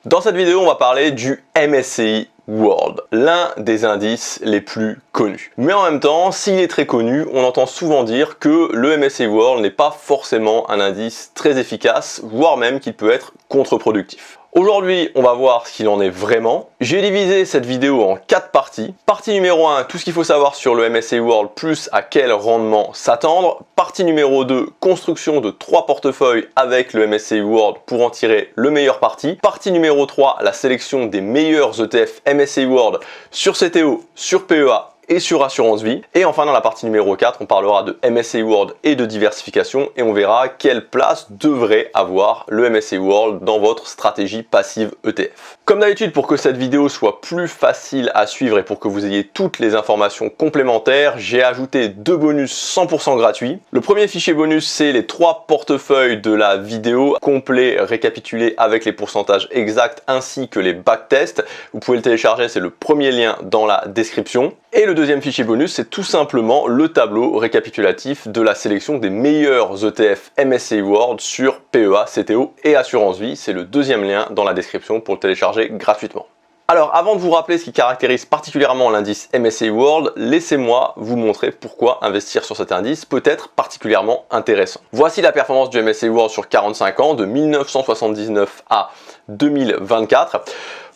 Dans cette vidéo, on va parler du MSCI World, l'un des indices les plus connus. Mais en même temps, s'il est très connu, on entend souvent dire que le MSCI World n'est pas forcément un indice très efficace, voire même qu'il peut être contre-productif. Aujourd'hui, on va voir ce qu'il en est vraiment. J'ai divisé cette vidéo en 4 parties. Partie numéro 1, tout ce qu'il faut savoir sur le MSCI World plus à quel rendement s'attendre. Partie numéro 2, construction de 3 portefeuilles avec le MSCI World pour en tirer le meilleur parti. Partie numéro 3, la sélection des meilleurs ETF MSCI World sur CTO, sur PEA et sur assurance vie. Et enfin, dans la partie numéro 4, on parlera de MSCI World et de diversification et on verra quelle place devrait avoir le MSCI World dans votre stratégie passive ETF. Comme d'habitude, pour que cette vidéo soit plus facile à suivre et pour que vous ayez toutes les informations complémentaires, j'ai ajouté 2 bonus 100% gratuits. Le premier fichier bonus, c'est les 3 portefeuilles de la vidéo, complet, récapitulé avec les pourcentages exacts ainsi que les backtests. Vous pouvez le télécharger, c'est le premier lien dans la description. Et le deuxième fichier bonus, c'est tout simplement le tableau récapitulatif de la sélection des meilleurs ETF MSCI World sur PEA, CTO et assurance vie. C'est le deuxième lien dans la description pour le télécharger gratuitement. Alors, avant de vous rappeler ce qui caractérise particulièrement l'indice MSCI World, laissez-moi vous montrer pourquoi investir sur cet indice peut être particulièrement intéressant. Voici la performance du MSCI World sur 45 ans, de 1979 à 2024.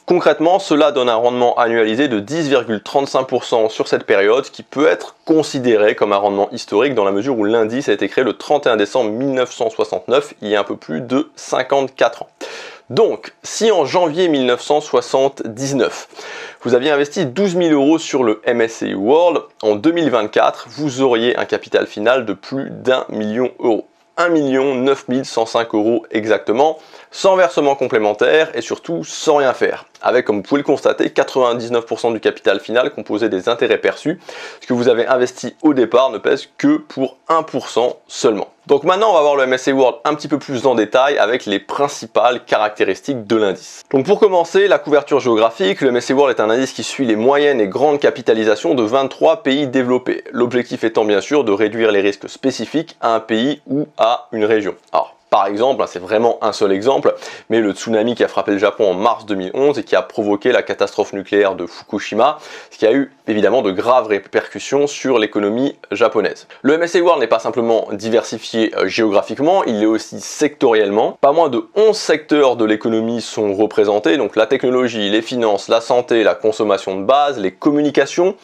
Concrètement, cela donne un rendement annualisé de 10,35% sur cette période, qui peut être considéré comme un rendement historique dans la mesure où l'indice a été créé le 31 décembre 1969, il y a un peu plus de 54 ans. Donc, si en janvier 1979, vous aviez investi 12 000 € sur le MSCI World, en 2024, vous auriez un capital final de plus d'1 million €. 1 9 105 € exactement, sans versement complémentaire et surtout sans rien faire. Avec, comme vous pouvez le constater, 99% du capital final composé des intérêts perçus. Ce que vous avez investi au départ ne pèse que pour 1% seulement. Donc maintenant, on va voir le MSCI World un petit peu plus en détail avec les principales caractéristiques de l'indice. Donc pour commencer, la couverture géographique, le MSCI World est un indice qui suit les moyennes et grandes capitalisations de 23 pays développés. L'objectif étant bien sûr de réduire les risques spécifiques à un pays ou à une région. Alors, par exemple, c'est vraiment un seul exemple, mais le tsunami qui a frappé le Japon en mars 2011 et qui a provoqué la catastrophe nucléaire de Fukushima, ce qui a eu évidemment de graves répercussions sur l'économie japonaise. Le MSCI World n'est pas simplement diversifié géographiquement, il l'est aussi sectoriellement. Pas moins de 11 secteurs de l'économie sont représentés, donc la technologie, les finances, la santé, la consommation de base, les communications,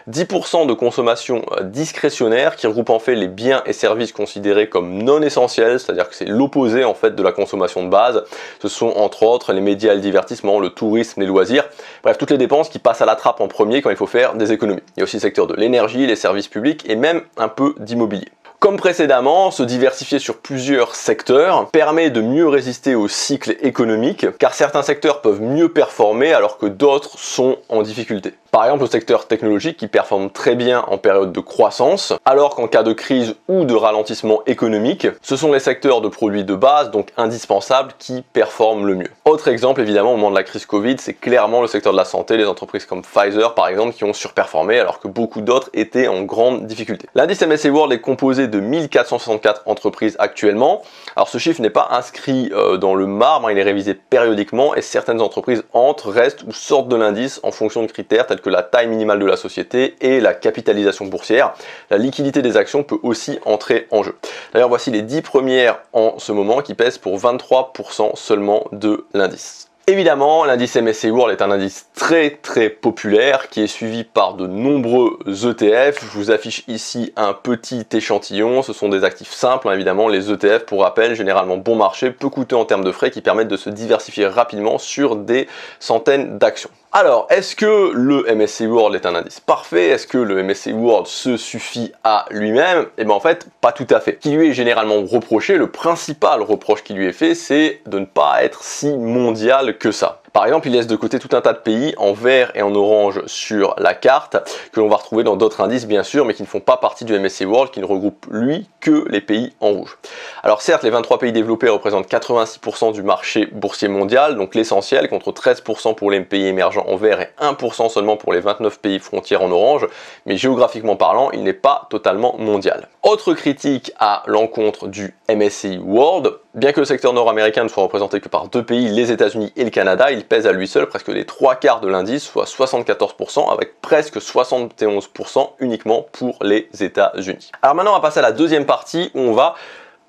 10% de consommation discrétionnaire qui regroupe en fait les biens et services considérés comme non essentiels, c'est-à-dire que c'est l'opposé en fait de la consommation de base. Ce sont entre autres les médias et le divertissement, le tourisme, les loisirs, bref toutes les dépenses qui passent à la trappe en premier quand il faut faire des économies. Il y a aussi le secteur de l'énergie, les services publics et même un peu d'immobilier. Comme précédemment, se diversifier sur plusieurs secteurs permet de mieux résister aux cycles économiques, car certains secteurs peuvent mieux performer alors que d'autres sont en difficulté. Par exemple, le secteur technologique qui performe très bien en période de croissance, alors qu'en cas de crise ou de ralentissement économique, ce sont les secteurs de produits de base, donc indispensables, qui performent le mieux. Autre exemple, évidemment, au moment de la crise Covid, c'est clairement le secteur de la santé, les entreprises comme Pfizer par exemple, qui ont surperformé alors que beaucoup d'autres étaient en grande difficulté. L'indice MSCI World est composé de 1464 entreprises actuellement. Alors ce chiffre n'est pas inscrit dans le marbre, il est révisé périodiquement et certaines entreprises entrent, restent ou sortent de l'indice en fonction de critères tels que la taille minimale de la société et la capitalisation boursière. La liquidité des actions peut aussi entrer en jeu. D'ailleurs, voici les 10 premières en ce moment qui pèsent pour 23% seulement de l'indice. Évidemment, l'indice MSCI World est un indice très populaire qui est suivi par de nombreux ETF. Je vous affiche ici un petit échantillon. Ce sont des actifs simples, évidemment. Les ETF, pour rappel, généralement bon marché, peu coûteux en termes de frais, qui permettent de se diversifier rapidement sur des centaines d'actions. Alors, est-ce que le MSCI World est un indice parfait? Est-ce que le MSCI World se suffit à lui-même? Eh bien en fait, pas tout à fait. Ce qui lui est généralement reproché, le principal reproche qui lui est fait, c'est de ne pas être si mondial que ça. Par exemple, il laisse de côté tout un tas de pays en vert et en orange sur la carte, que l'on va retrouver dans d'autres indices bien sûr, mais qui ne font pas partie du MSCI World, qui ne regroupe lui que les pays en rouge. Alors certes, les 23 pays développés représentent 86% du marché boursier mondial, donc l'essentiel, contre 13% pour les pays émergents en vert et 1% seulement pour les 29 pays frontières en orange, mais géographiquement parlant, il n'est pas totalement mondial. Autre critique à l'encontre du MSCI World, Bien que le secteur nord-américain ne soit représenté que par deux pays, les États-Unis et le Canada, il pèse à lui seul presque les 3/4 de l'indice, soit 74%, avec presque 71% uniquement pour les États-Unis. Alors maintenant, on va passer à la deuxième partie où on va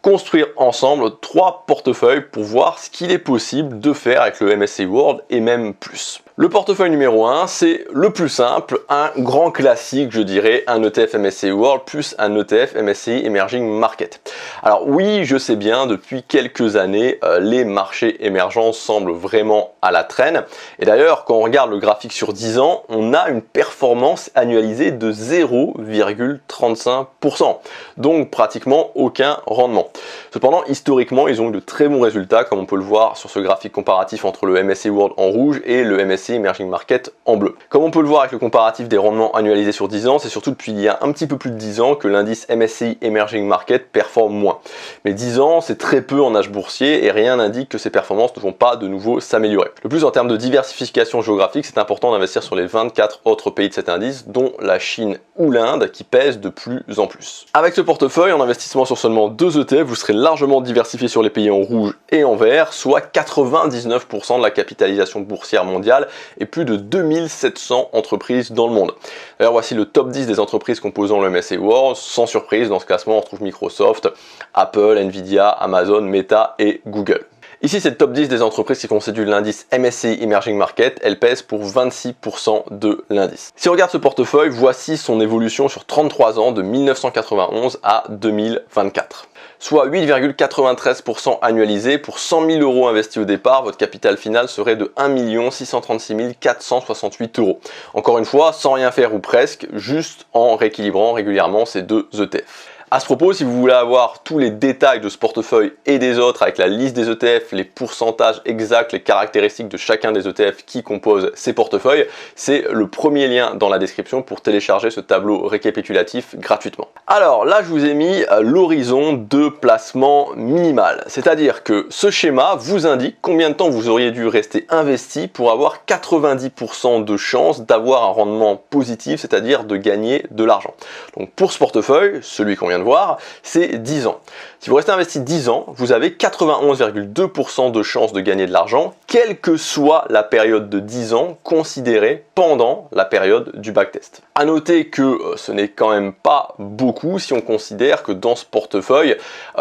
construire ensemble 3 portefeuilles pour voir ce qu'il est possible de faire avec le MSCI World et même plus. Le portefeuille numéro 1, c'est le plus simple, un grand classique, je dirais, un ETF MSCI World plus un ETF MSCI Emerging Market. Alors oui, je sais bien, depuis quelques années, les marchés émergents semblent vraiment à la traîne. Et d'ailleurs, quand on regarde le graphique sur 10 ans, on a une performance annualisée de 0,35%. Donc pratiquement aucun rendement. Cependant, historiquement, ils ont eu de très bons résultats, comme on peut le voir sur ce graphique comparatif entre le MSCI World en rouge et le MSCI Emerging Market en bleu. Comme on peut le voir avec le comparatif des rendements annualisés sur 10 ans, c'est surtout depuis il y a un petit peu plus de 10 ans que l'indice MSCI Emerging Market performe moins. Mais 10 ans, c'est très peu en âge boursier et rien n'indique que ces performances ne vont pas de nouveau s'améliorer. De plus, en termes de diversification géographique, c'est important d'investir sur les 24 autres pays de cet indice, dont la Chine ou l'Inde, qui pèsent de plus en plus. Avec ce portefeuille, en investissement sur seulement 2 ETF, vous serez largement diversifié sur les pays en rouge et en vert, soit 99% de la capitalisation boursière mondiale et plus de 2700 entreprises dans le monde. D'ailleurs, voici le top 10 des entreprises composant le MSCI World. Sans surprise, dans ce classement, on retrouve Microsoft, Apple, Nvidia, Amazon, Meta et Google. Ici, c'est le top 10 des entreprises qui constituent l'indice MSCI Emerging Market. Elle pèse pour 26% de l'indice. Si on regarde ce portefeuille, voici son évolution sur 33 ans de 1991 à 2024. Soit 8,93% annualisé. Pour 100 000 euros investis au départ, votre capital final serait de 1 636 468 euros. Encore une fois, sans rien faire ou presque, juste en rééquilibrant régulièrement ces deux ETF. À ce propos, si vous voulez avoir tous les détails de ce portefeuille et des autres avec la liste des ETF, les pourcentages exacts, les caractéristiques de chacun des ETF qui composent ces portefeuilles, c'est le premier lien dans la description pour télécharger ce tableau récapitulatif gratuitement. Alors là, je vous ai mis l'horizon de placement minimal, c'est-à-dire que ce schéma vous indique combien de temps vous auriez dû rester investi pour avoir 90% de chances d'avoir un rendement positif, c'est-à-dire de gagner de l'argent. Donc pour ce portefeuille, celui qu'on vient de voir, c'est 10 ans. Si vous restez investi 10 ans, vous avez 91,2% de chances de gagner de l'argent, quelle que soit la période de 10 ans considérée pendant la période du backtest. À noter que ce n'est quand même pas beaucoup si on considère que dans ce portefeuille,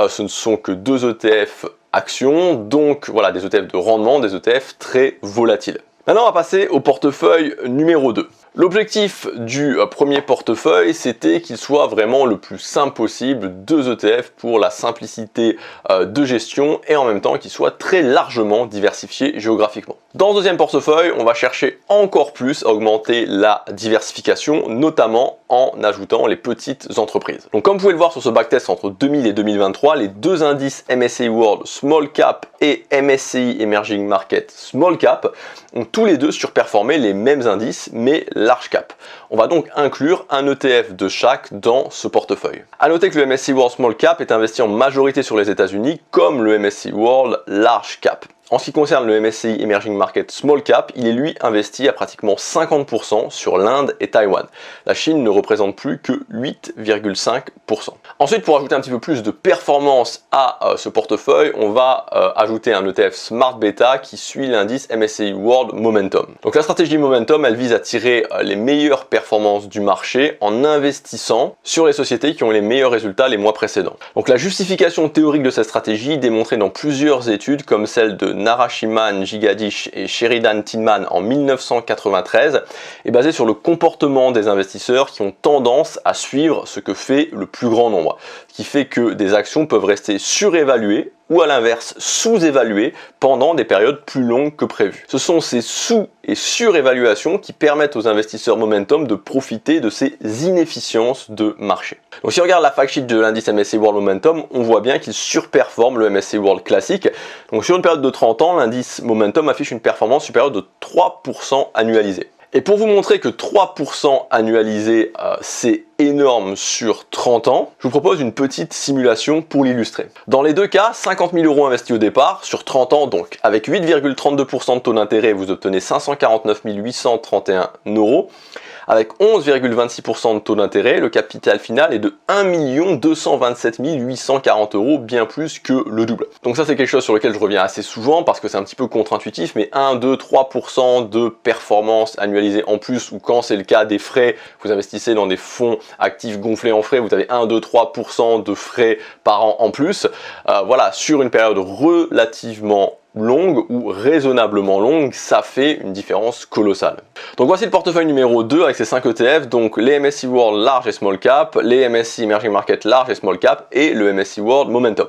ce ne sont que 2 ETF actions, donc voilà, des ETF de rendement, des ETF très volatiles. Maintenant, on va passer au portefeuille numéro 2. L'objectif du premier portefeuille, c'était qu'il soit vraiment le plus simple possible, 2 ETF pour la simplicité de gestion et en même temps qu'il soit très largement diversifié géographiquement. Dans ce deuxième portefeuille, on va chercher encore plus à augmenter la diversification, notamment en ajoutant les petites entreprises. Donc comme vous pouvez le voir sur ce backtest entre 2000 et 2023, les 2 indices MSCI World Small Cap et MSCI Emerging Market Small Cap ont tous les deux surperformé les mêmes indices, mais large cap. On va donc inclure un ETF de chaque dans ce portefeuille. A noter que le MSCI World Small Cap est investi en majorité sur les États-Unis, comme le MSCI World Large Cap. En ce qui concerne le MSCI Emerging Market Small Cap, il est lui investi à pratiquement 50% sur l'Inde et Taïwan. La Chine ne représente plus que 8,5%. Ensuite, pour ajouter un petit peu plus de performance à ce portefeuille, on va ajouter un ETF Smart Beta qui suit l'indice MSCI World Momentum. Donc la stratégie Momentum, elle vise à tirer les meilleures performances du marché en investissant sur les sociétés qui ont les meilleurs résultats les mois précédents. Donc la justification théorique de cette stratégie, démontrée dans plusieurs études comme celle de Narasimhan Jagadish et Sheridan Tinman en 1993, est basée sur le comportement des investisseurs qui ont tendance à suivre ce que fait le plus grand nombre. Ce qui fait que des actions peuvent rester surévaluées ou à l'inverse sous-évaluées pendant des périodes plus longues que prévues. Ce sont ces sous- et surévaluations qui permettent aux investisseurs momentum de profiter de ces inefficiences de marché. Donc si on regarde la fact sheet de l'indice MSCI World Momentum, on voit bien qu'il surperforme le MSCI World classique. Donc sur une période de 30 ans, l'indice Momentum affiche une performance supérieure de 3% annualisée. Et pour vous montrer que 3% annualisé, c'est énorme sur 30 ans, je vous propose une petite simulation pour l'illustrer. Dans les deux cas, 50 000 euros investis au départ, sur 30 ans donc, avec 8,32% de taux d'intérêt, vous obtenez 549 831 euros. Avec 11,26% de taux d'intérêt, le capital final est de 1 227 840 €, bien plus que le double. Donc ça c'est quelque chose sur lequel je reviens assez souvent parce que c'est un petit peu contre-intuitif, mais 1, 2, 3% de performance annualisée en plus, ou quand c'est le cas des frais, vous investissez dans des fonds actifs gonflés en frais, vous avez 1, 2, 3% de frais par an en plus. Voilà, sur une période relativement longue ou raisonnablement longue, ça fait une différence colossale. Donc voici le portefeuille numéro 2 avec ses 5 ETF, donc les MSCI World Large et Small Cap, les MSCI Emerging Market Large et Small Cap et le MSCI World Momentum.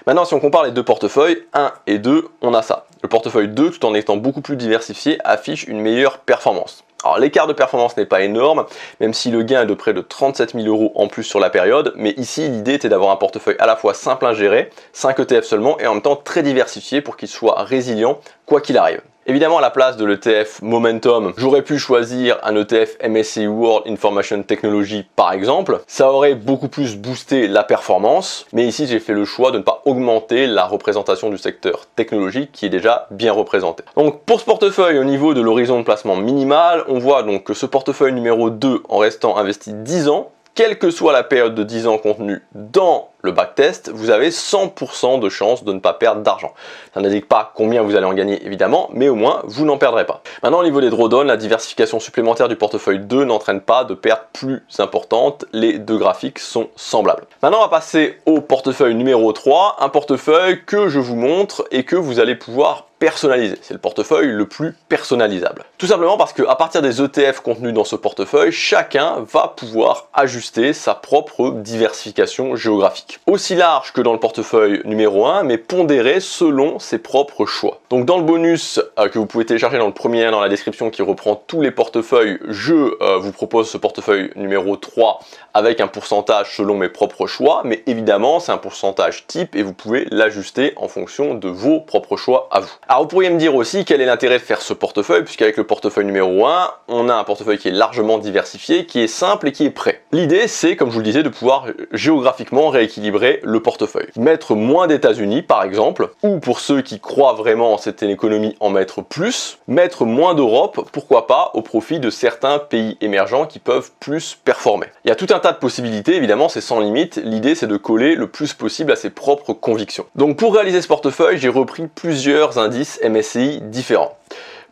Maintenant, si on compare les deux portefeuilles, 1 et 2, on a ça. Le portefeuille 2, tout en étant beaucoup plus diversifié, affiche une meilleure performance. Alors l'écart de performance n'est pas énorme, même si le gain est de près de 37 000 € en plus sur la période, mais ici l'idée était d'avoir un portefeuille à la fois simple à gérer, 5 ETF seulement, et en même temps très diversifié pour qu'il soit résilient quoi qu'il arrive. Évidemment, à la place de l'ETF Momentum, j'aurais pu choisir un ETF MSCI World Information Technology par exemple. Ça aurait beaucoup plus boosté la performance, mais ici j'ai fait le choix de ne pas augmenter la représentation du secteur technologique qui est déjà bien représenté. Donc pour ce portefeuille, au niveau de l'horizon de placement minimal, on voit donc que ce portefeuille numéro 2, en restant investi 10 ans, quelle que soit la période de 10 ans contenue dans le backtest, vous avez 100% de chance de ne pas perdre d'argent. Ça n'indique pas combien vous allez en gagner évidemment, mais au moins vous n'en perdrez pas. Maintenant au niveau des drawdowns, la diversification supplémentaire du portefeuille 2 n'entraîne pas de pertes plus importantes, les deux graphiques sont semblables. Maintenant on va passer au portefeuille numéro 3, un portefeuille que je vous montre et que vous allez pouvoir personnaliser. C'est le portefeuille le plus personnalisable. Tout simplement parce qu'à partir des ETF contenus dans ce portefeuille, chacun va pouvoir ajuster sa propre diversification géographique. Aussi large que dans le portefeuille numéro 1, mais pondéré selon ses propres choix. Donc dans le bonus que vous pouvez télécharger dans le premier lien dans la description qui reprend tous les portefeuilles, je vous propose ce portefeuille numéro 3 avec un pourcentage selon mes propres choix, mais évidemment c'est un pourcentage type et vous pouvez l'ajuster en fonction de vos propres choix à vous. Alors vous pourriez me dire aussi quel est l'intérêt de faire ce portefeuille, puisqu'avec le portefeuille numéro 1, on a un portefeuille qui est largement diversifié, qui est simple et qui est prêt. L'idée c'est, comme je vous le disais, de pouvoir géographiquement rééquilibrer le portefeuille. Mettre moins d'États-Unis par exemple, ou pour ceux qui croient vraiment en cette économie en mettre plus, mettre moins d'Europe, pourquoi pas, au profit de certains pays émergents qui peuvent plus performer. Il y a tout un tas de possibilités, évidemment c'est sans limite, l'idée c'est de coller le plus possible à ses propres convictions. Donc pour réaliser ce portefeuille, j'ai repris plusieurs indices MSCI différents.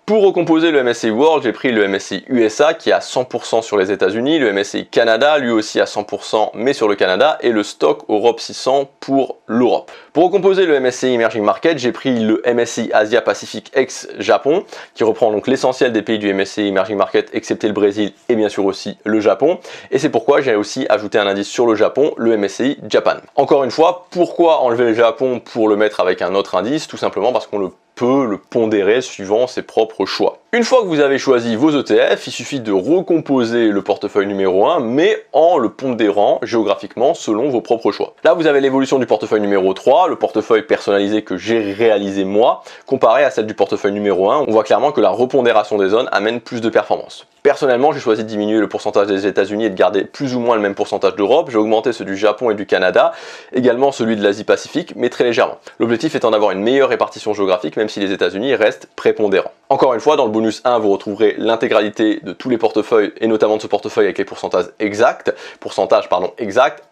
Pour recomposer le MSCI World, j'ai pris le MSCI USA qui est à 100% sur les États-Unis, le MSCI Canada lui aussi à 100% mais sur le Canada, et le stock Europe 600 pour l'Europe. Pour recomposer le MSCI Emerging Market, j'ai pris le MSCI Asia Pacific ex Japon qui reprend donc l'essentiel des pays du MSCI Emerging Market excepté le Brésil et bien sûr aussi le Japon, et c'est pourquoi j'ai aussi ajouté un indice sur le Japon, le MSCI Japan. Encore une fois, pourquoi enlever le Japon pour le mettre avec un autre indice? Tout simplement parce qu'on peut le pondérer suivant ses propres choix. Une fois que vous avez choisi vos ETF, il suffit de recomposer le portefeuille numéro 1, mais en le pondérant géographiquement selon vos propres choix. Là, vous avez l'évolution du portefeuille numéro 3, le portefeuille personnalisé que j'ai réalisé moi, comparé à celle du portefeuille numéro 1. On voit clairement que la repondération des zones amène plus de performance. Personnellement, j'ai choisi de diminuer le pourcentage des États-Unis et de garder plus ou moins le même pourcentage d'Europe. J'ai augmenté ceux du Japon et du Canada, également celui de l'Asie-Pacifique, mais très légèrement. L'objectif étant d'avoir une meilleure répartition géographique, même si les États-Unis restent prépondérants. Encore une fois, dans le bonus 1, vous retrouverez l'intégralité de tous les portefeuilles, et notamment de ce portefeuille avec les pourcentages exacts,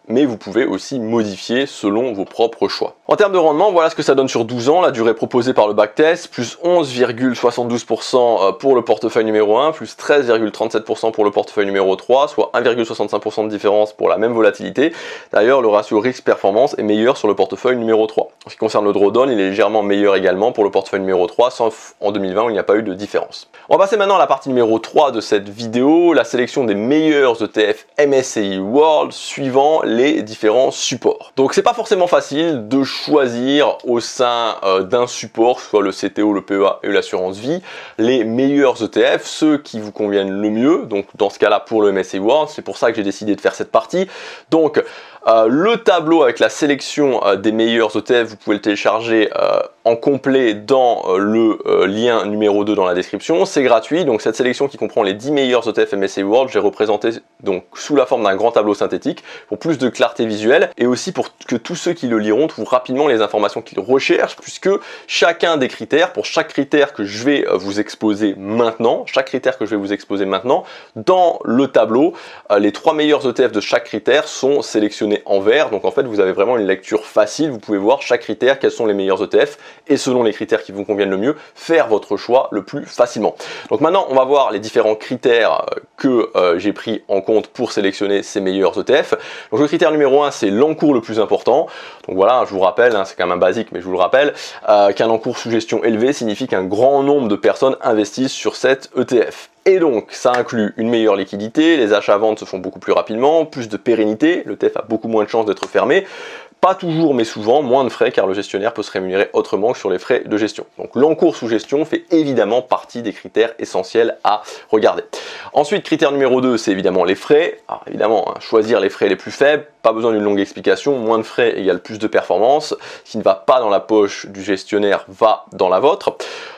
mais vous pouvez aussi modifier selon vos propres choix. En termes de rendement, voilà ce que ça donne sur 12 ans, la durée proposée par le backtest, plus 11,72% pour le portefeuille numéro 1, plus 13,37% pour le portefeuille numéro 3, soit 1,65% de différence pour la même volatilité. D'ailleurs, le ratio risque-performance est meilleur sur le portefeuille numéro 3. En ce qui concerne le drawdown, il est légèrement meilleur également pour le portefeuille numéro 3, sauf en 2020 où il n'y a pas eu de différence. On va passer maintenant à la partie numéro 3 de cette vidéo, la sélection des meilleurs ETF MSCI World suivant les différents supports. Donc c'est pas forcément facile de choisir au sein d'un support, soit le CTO, le PEA et l'assurance vie, les meilleurs ETF, ceux qui vous conviennent le mieux. Donc dans ce cas-là pour le MSCI World, c'est pour ça que j'ai décidé de faire cette partie. Donc Le tableau avec la sélection des meilleurs ETF, vous pouvez le télécharger en complet dans le lien numéro 2 dans la description. C'est gratuit, donc cette sélection qui comprend les 10 meilleurs ETF MSCI World, j'ai représenté donc sous la forme d'un grand tableau synthétique pour plus de clarté visuelle et aussi pour que tous ceux qui le liront trouvent rapidement les informations qu'ils recherchent, puisque chacun des critères, pour chaque critère que je vais vous exposer maintenant, dans le tableau, les 3 meilleurs ETF de chaque critère sont sélectionnés en vert. Donc en fait, vous avez vraiment une lecture facile. Vous pouvez voir chaque critère, quels sont les meilleurs ETF, et selon les critères qui vous conviennent le mieux, faire votre choix le plus facilement. Donc maintenant, on va voir les différents critères que j'ai pris en compte pour sélectionner ces meilleurs ETF. Donc le critère numéro 1, c'est l'encours le plus important. Donc voilà, je vous rappelle, c'est quand même un basique, mais je vous le rappelle, qu'un encours sous gestion élevé signifie qu'un grand nombre de personnes investissent sur cet ETF. Et donc, ça inclut une meilleure liquidité, les achats-ventes se font beaucoup plus rapidement, plus de pérennité, l'ETF a beaucoup moins de chances d'être fermé, pas toujours mais souvent, moins de frais car le gestionnaire peut se rémunérer autrement que sur les frais de gestion. Donc l'encours sous gestion fait évidemment partie des critères essentiels à regarder. Ensuite, critère numéro 2, c'est évidemment les frais. Alors évidemment, choisir les frais les plus faibles, pas besoin d'une longue explication, moins de frais égale plus de performance. Ce qui ne va pas dans la poche du gestionnaire va dans la vôtre.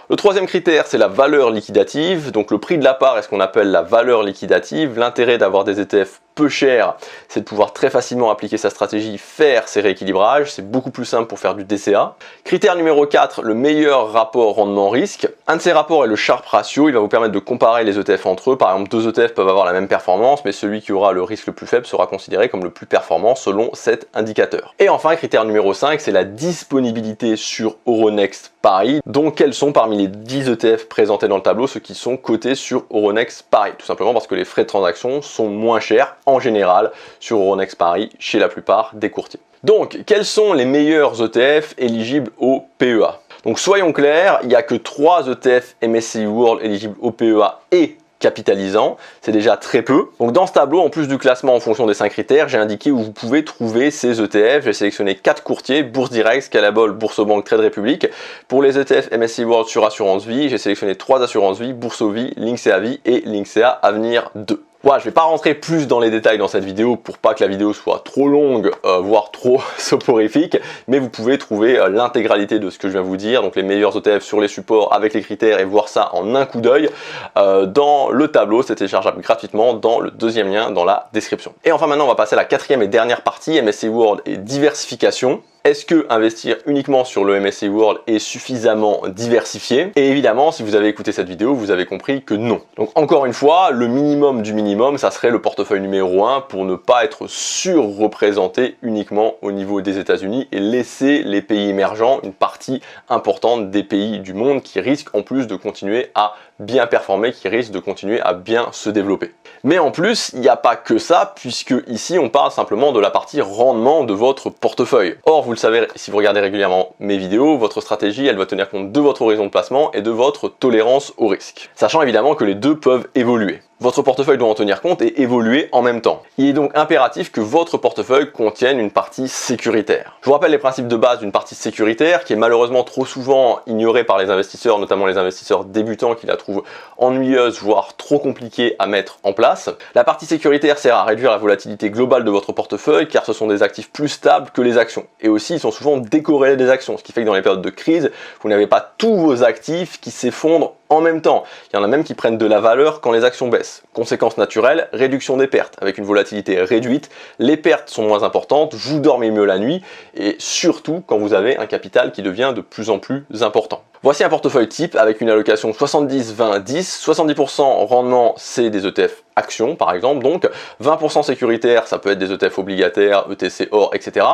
Le troisième critère, c'est la valeur liquidative. Donc le prix de la part est ce qu'on appelle la valeur liquidative. L'intérêt d'avoir des ETF peu chers, c'est de pouvoir très facilement appliquer sa stratégie, faire ses rééquilibrages. C'est beaucoup plus simple pour faire du DCA. Critère numéro 4, le meilleur rapport rendement-risque. Un de ces rapports est le Sharpe Ratio. Il va vous permettre de comparer les ETF entre eux. Par exemple, 2 ETF peuvent avoir la même performance, mais celui qui aura le risque le plus faible sera considéré comme le plus performant selon cet indicateur. Et enfin, critère numéro 5, c'est la disponibilité sur Euronext Paris. Donc, quels sont parmi les 10 ETF présentés dans le tableau ceux qui sont cotés sur Euronext Paris? Tout simplement parce que les frais de transaction sont moins chers en général sur Euronext Paris chez la plupart des courtiers. Donc, quels sont les meilleurs ETF éligibles au PEA? Donc, soyons clairs, il n'y a que 3 ETF MSCI World éligibles au PEA et capitalisant, c'est déjà très peu. Donc dans ce tableau, en plus du classement en fonction des 5 critères, j'ai indiqué où vous pouvez trouver ces ETF. J'ai sélectionné 4 courtiers, Bourse Direct, Scalable, Boursorama, Trade Republic. Pour les ETF MSCI World sur Assurance Vie, j'ai sélectionné 3 assurances vie, Bourso-Vie, Linksea Vie et Linksea Avenir 2. Voilà, je ne vais pas rentrer plus dans les détails dans cette vidéo pour pas que la vidéo soit trop longue, voire trop soporifique, mais vous pouvez trouver l'intégralité de ce que je viens de vous dire, donc les meilleurs ETF sur les supports avec les critères et voir ça en un coup d'œil dans le tableau. C'est téléchargeable gratuitement dans le deuxième lien dans la description. Et enfin maintenant on va passer à la quatrième et dernière partie, MSCI World et diversification. Est-ce que investir uniquement sur le MSCI World est suffisamment diversifié? Et évidemment, si vous avez écouté cette vidéo, vous avez compris que non. Donc encore une fois, le minimum du minimum, ça serait le portefeuille numéro 1 pour ne pas être surreprésenté uniquement au niveau des États-Unis et laisser les pays émergents, une partie importante des pays du monde qui risquent en plus de continuer à bien performer, qui risquent de continuer à bien se développer. Mais en plus, il n'y a pas que ça, puisque ici on parle simplement de la partie rendement de votre portefeuille. Or, vous le savez, si vous regardez régulièrement mes vidéos, votre stratégie, elle doit tenir compte de votre horizon de placement et de votre tolérance au risque. Sachant évidemment que les deux peuvent évoluer. Votre portefeuille doit en tenir compte et évoluer en même temps. Il est donc impératif que votre portefeuille contienne une partie sécuritaire. Je vous rappelle les principes de base d'une partie sécuritaire qui est malheureusement trop souvent ignorée par les investisseurs, notamment les investisseurs débutants qui la trouvent ennuyeuse, voire trop compliquée à mettre en place. La partie sécuritaire sert à réduire la volatilité globale de votre portefeuille car ce sont des actifs plus stables que les actions. Et aussi, ils sont souvent décorrélés des actions, ce qui fait que dans les périodes de crise, vous n'avez pas tous vos actifs qui s'effondrent en même temps. Il y en a même qui prennent de la valeur quand les actions baissent. Conséquence naturelle, réduction des pertes. Avec une volatilité réduite, les pertes sont moins importantes, vous dormez mieux la nuit et surtout quand vous avez un capital qui devient de plus en plus important. Voici un portefeuille type avec une allocation 70-20-10. 70% rendement, c'est des ETF actions par exemple, donc 20% sécuritaire, ça peut être des ETF obligataires, ETC, or, etc.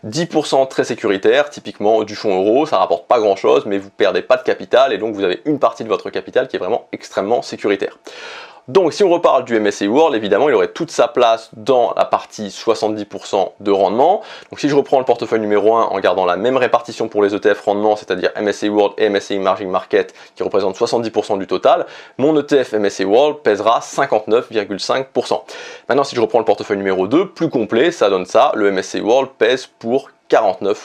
10% très sécuritaire, typiquement du fonds euro, ça rapporte pas grand chose, mais vous perdez pas de capital et donc vous avez une partie de votre capital qui est vraiment extrêmement sécuritaire. Donc si on reparle du MSCI World, évidemment il aurait toute sa place dans la partie 70% de rendement. Donc si je reprends le portefeuille numéro 1 en gardant la même répartition pour les ETF rendement, c'est-à-dire MSCI World et MSCI Emerging Market qui représentent 70% du total, mon ETF MSCI World pèsera 59,5%. Maintenant si je reprends le portefeuille numéro 2, plus complet, ça donne ça, le MSCI World pèse pour 49%.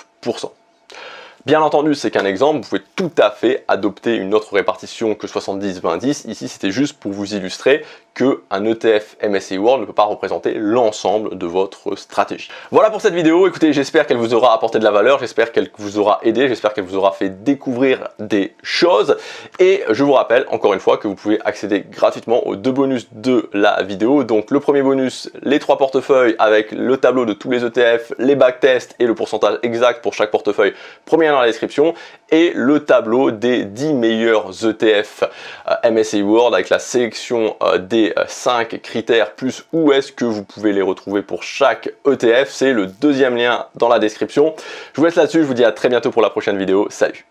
Bien entendu, c'est qu'un exemple, vous pouvez tout à fait adopter une autre répartition que 70-20-10. Ici, c'était juste pour vous illustrer qu'un ETF MSCI World ne peut pas représenter l'ensemble de votre stratégie. Voilà pour cette vidéo. Écoutez, j'espère qu'elle vous aura apporté de la valeur, j'espère qu'elle vous aura aidé, j'espère qu'elle vous aura fait découvrir des choses. Et je vous rappelle encore une fois que vous pouvez accéder gratuitement aux 2 bonus de la vidéo. Donc le premier bonus, les 3 portefeuilles avec le tableau de tous les ETF, les backtests et le pourcentage exact pour chaque portefeuille, premier lien dans la description. Et le tableau des 10 meilleurs ETF MSCI World avec la sélection des 5 critères plus où est-ce que vous pouvez les retrouver pour chaque ETF. C'est le 2e lien dans la description. Je vous laisse là-dessus, je vous dis à très bientôt pour la prochaine vidéo. Salut!